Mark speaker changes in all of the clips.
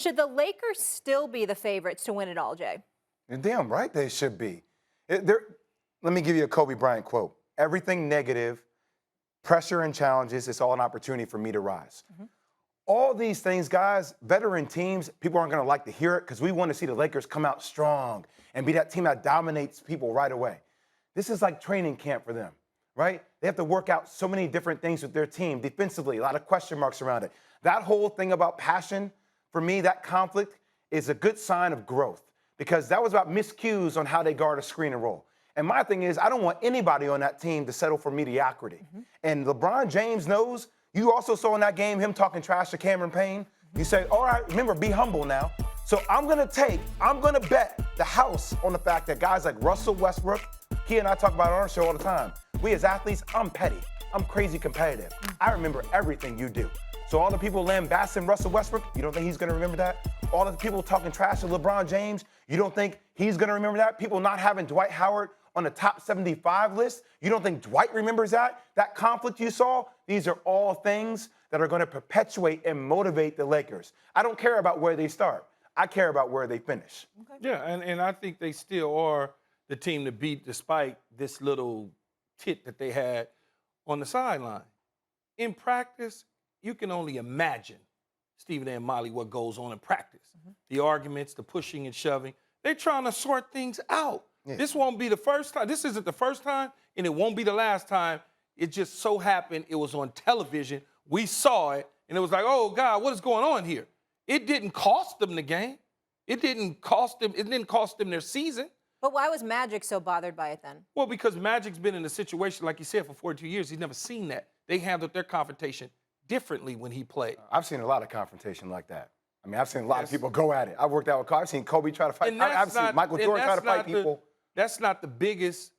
Speaker 1: Should the Lakers still be the favorites to win it all, Jay?
Speaker 2: You're damn right they should be. Let me give you a Kobe Bryant quote. Everything negative, pressure and challenges, it's all an opportunity for me to rise. All these things, guys, veteran teams, people aren't going to like to hear it because we want to see the Lakers come out strong and be that team that dominates people right away. This is like training camp for them, right? They have to work out so many different things with their team defensively, a lot of question marks around it. That whole thing about passion, for me, that conflict is a good sign of growth because that was about miscues on how they guard a screen and roll. And my thing is, I don't want anybody on that team to settle for mediocrity. And LeBron James knows. You also saw in that game him talking trash to Cameron Payne. You say, all right, remember, be humble now. So I'm going to bet the house on the fact that guys like Russell Westbrook, he and I talk about it on our show all the time. We as athletes, I'm petty. I'm crazy competitive. I remember everything you do. So all the people lambasting Russell Westbrook, you don't think he's going to remember that? All the people talking trash to LeBron James, you don't think he's going to remember that? People not having Dwight Howard on the top 75 list, you don't think Dwight remembers that? That conflict you saw? These are all things that are going to perpetuate and motivate the Lakers. I don't care about where they start. I care about where they finish.
Speaker 3: Okay. Yeah, and I think they still are the team to beat despite this little tit that they had on the sideline. In practice, you can only imagine, Stephen and Molly, what goes on in practice. The arguments, the pushing and shoving. They're trying to sort things out. Yeah. This won't be the first time. This isn't the first time, and it won't be the last time. It just so happened it was on television. We saw it, and it was like, oh, God, what is going on here? It didn't cost them the game. It didn't cost them their season.
Speaker 1: But why was Magic so bothered by it then?
Speaker 3: Well, because Magic's been in a situation, like you said, for 42 years. He's never seen that. They handled their confrontation differently when he played.
Speaker 2: I've seen a lot of confrontation like that. I mean, I've seen a lot of people go at it. I've worked out with Kobe. I've seen Kobe try to fight. I've seen Michael Jordan try to fight people.
Speaker 3: That's not the biggest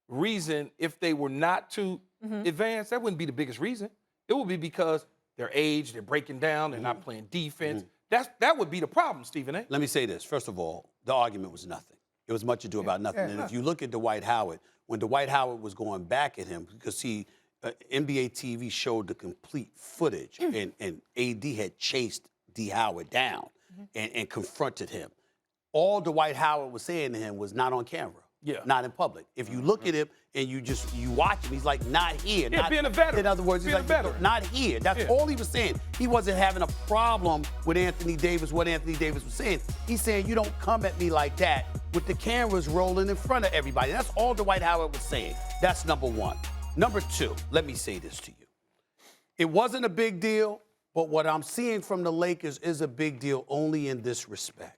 Speaker 3: reason. If they were not to advance, that wouldn't be the biggest reason. It would be because their age, they're breaking down, they're not playing defense. That would be the problem, Stephen A.
Speaker 4: Let me say this. First of all, the argument was nothing. It was much ado about nothing. And if you look at Dwight Howard, when Dwight Howard was going back at him, because NBA TV showed the complete footage, and AD had chased D. Howard down and confronted him. All Dwight Howard was saying to him was not on camera, not in public. If you look at him and you watch him, he's like, not here.
Speaker 3: Yeah, being a veteran.
Speaker 4: In other words, he's like, not here. That's all he was saying. He wasn't having a problem with Anthony Davis, what Anthony Davis was saying. He's saying, you don't come at me like that with the cameras rolling in front of everybody. That's all Dwight Howard was saying. That's number one. Number two, let me say this to you. It wasn't a big deal, but what I'm seeing from the Lakers is a big deal only in this respect.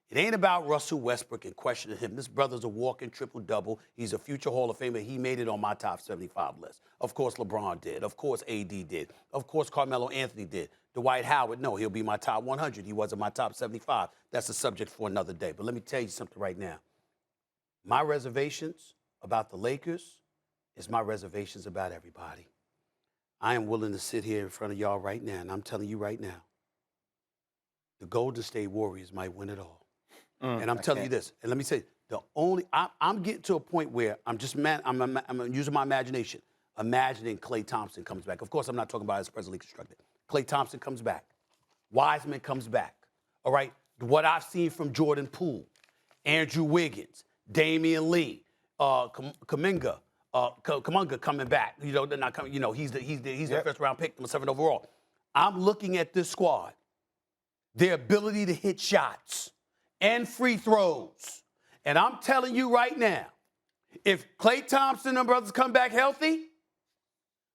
Speaker 4: It ain't about Russell Westbrook and questioning him. This brother's a walking triple-double. He's a future Hall of Famer. He made it on my top 75 list. Of course, LeBron did. Of course, AD did. Of course, Carmelo Anthony did. Dwight Howard, no, he'll be my top 100. He wasn't my top 75. That's a subject for another day. But let me tell you something right now. My reservations about the Lakers is my reservations about everybody. I am willing to sit here in front of y'all right now, and I'm telling you right now, the Golden State Warriors might win it all. And I'm telling you this, and let me say, I'm getting to a point where I'm using my imagination, imagining Klay Thompson comes back. Of course, I'm not talking about as presently constructed. Klay Thompson comes back. Wiseman comes back. All right? What I've seen from Jordan Poole, Andrew Wiggins, Damian Lee, Kuminga coming back. You know, they're not coming. You know, he's the first round pick, number 7 overall. I'm looking at this squad, their ability to hit shots and free throws. And I'm telling you right now, if Klay Thompson and brothers come back healthy,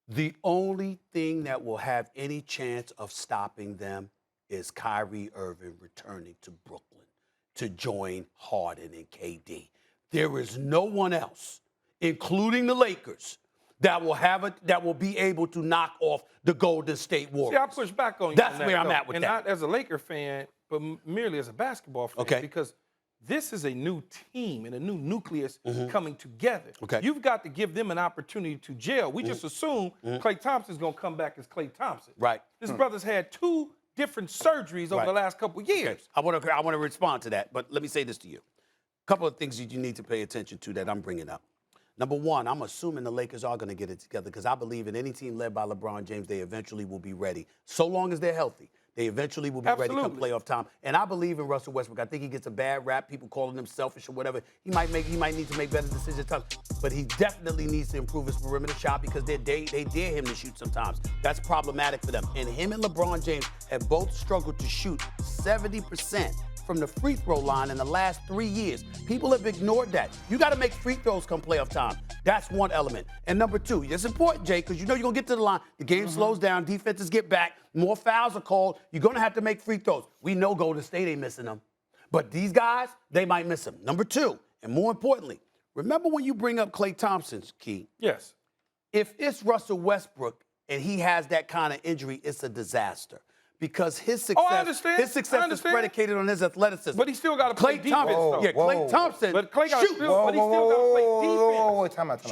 Speaker 4: the only thing that will have any chance of stopping them is Kyrie Irving returning to Brooklyn to join Harden and KD. There is no one else, including the Lakers, that will be able to knock off the Golden State Warriors.
Speaker 3: See, I push back on you.
Speaker 4: That's where I'm at with that.
Speaker 3: And not as a Laker fan, but merely as a basketball fan, because this is a new team and a new nucleus coming together. You've got to give them an opportunity to gel. We just assume Klay Thompson's going to come back as Klay Thompson.
Speaker 4: Right.
Speaker 3: This brother's had 2 different surgeries over the last couple of years.
Speaker 4: I want to respond to that, but let me say this to you. A couple of things that you need to pay attention to that I'm bringing up. Number one, I'm assuming the Lakers are going to get it together because I believe in any team led by LeBron James, they eventually will be ready, so long as they're healthy. They eventually will be ready come
Speaker 3: Absolutely.
Speaker 4: playoff time. And I believe in Russell Westbrook. I think he gets a bad rap, people calling him selfish or whatever. He might need to make better decisions at times. But he definitely needs to improve his perimeter shot because they dare him to shoot sometimes. That's problematic for them. And him and LeBron James have both struggled to shoot 70% from the free throw line in the last 3 years. People have ignored that. You got to make free throws come playoff time. That's one element. And number two, it's important, Jay, because you know you're going to get to the line. The game slows down. Defenses get back. More fouls are called. You're going to have to make free throws. We know Golden State ain't missing them. But these guys, they might miss them. Number two, and more importantly, remember when you bring up Klay Thompson's key?
Speaker 3: Yes.
Speaker 4: If it's Russell Westbrook and he has that kind of injury, it's a disaster. Because his success, is predicated on his athleticism.
Speaker 3: But he still got to play defense, though.
Speaker 4: Yeah, Klay Thompson.
Speaker 3: But Klay got to
Speaker 4: shoot.
Speaker 3: but he still got to play defense.
Speaker 2: Time out.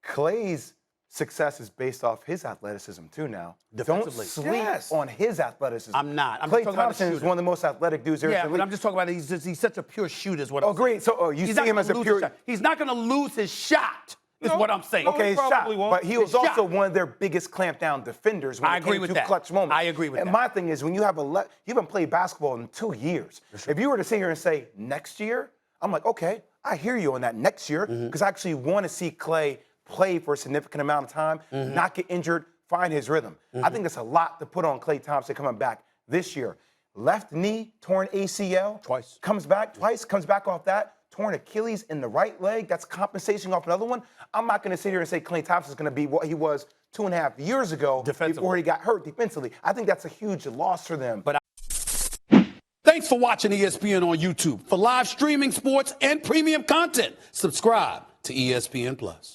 Speaker 2: Klay's success is based off his athleticism too now. Don't
Speaker 4: Defensively.
Speaker 2: sleep on his athleticism.
Speaker 4: I'm not. I'm
Speaker 2: Klay
Speaker 4: just talking about
Speaker 2: Thompson
Speaker 4: the
Speaker 2: is
Speaker 4: shooter.
Speaker 2: one of the most athletic dudes there.
Speaker 4: Yeah, but I'm just talking about he's such a pure shooter is what I'm saying.
Speaker 2: great. So you see him as a pure...
Speaker 4: He's not going to lose his shot. Is what I'm saying.
Speaker 2: Okay,
Speaker 3: he probably
Speaker 2: shot.
Speaker 3: won't.
Speaker 2: But he was
Speaker 4: His
Speaker 2: also
Speaker 4: shot.
Speaker 2: one of their biggest clampdown defenders when
Speaker 4: I
Speaker 2: it
Speaker 4: agree
Speaker 2: came
Speaker 4: with
Speaker 2: to
Speaker 4: that.
Speaker 2: clutch moments.
Speaker 4: I agree with
Speaker 2: and
Speaker 4: that.
Speaker 2: my thing is, when you have you haven't played basketball in 2 years. If you were to sit here and say next year, I'm like, okay, I hear you on that next year because I actually want to see Klay play for a significant amount of time, not get injured, find his rhythm. I think that's a lot to put on Klay Thompson coming back this year. Left knee, torn ACL.
Speaker 4: Twice.
Speaker 2: Comes back twice, comes back off that. Torn Achilles in the right leg. That's compensation off another one. I'm not going to sit here and say Klay Thompson's going to be what he was 2.5 years ago before he got hurt defensively. I think that's a huge loss for them.
Speaker 4: But thanks for watching ESPN on YouTube. For live streaming, sports, and premium content, subscribe to ESPN+.